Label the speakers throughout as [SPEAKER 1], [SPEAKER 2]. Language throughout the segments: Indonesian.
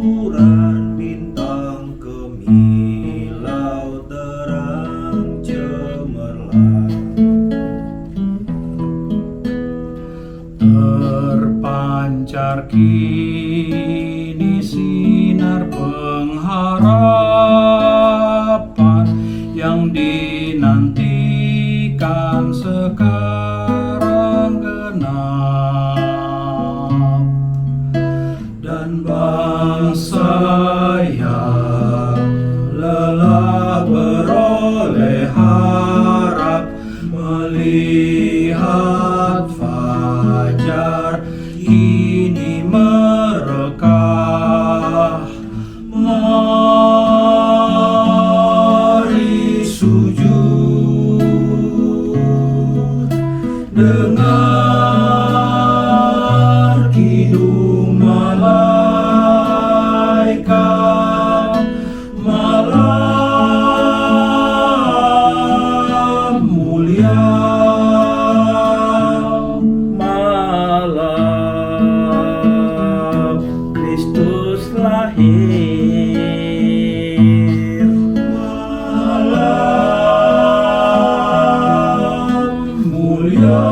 [SPEAKER 1] bertaburan bintang kemilau terang cemerlang, terpancar kini sinar pengharapan yang dinantikan sekarang genap. Dan bangsa yang lelah beroleh harap melihat fajar kini merekah. Mari sujud, dengar kidung malaikat, malam mulia, malam Kristus lahir, malam mulia,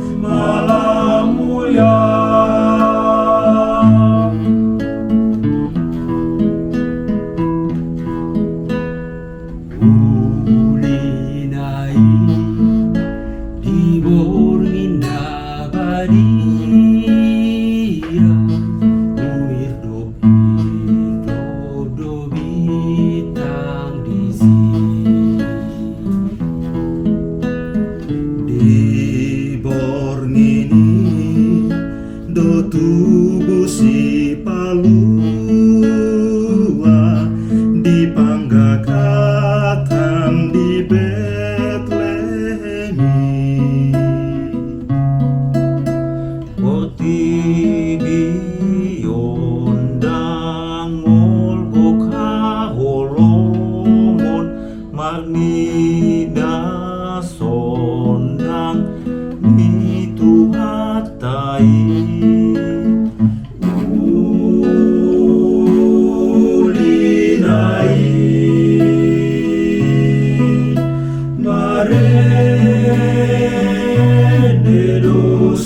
[SPEAKER 1] malam mulia.
[SPEAKER 2] Ulinai di bornginda badia, uir do bintang di
[SPEAKER 1] Borngini do tubuh si palua dipanggakatan di Betlehemi. Otibion dangol gokha holomon magnida sondang itu hatai. Ulinai mare dedo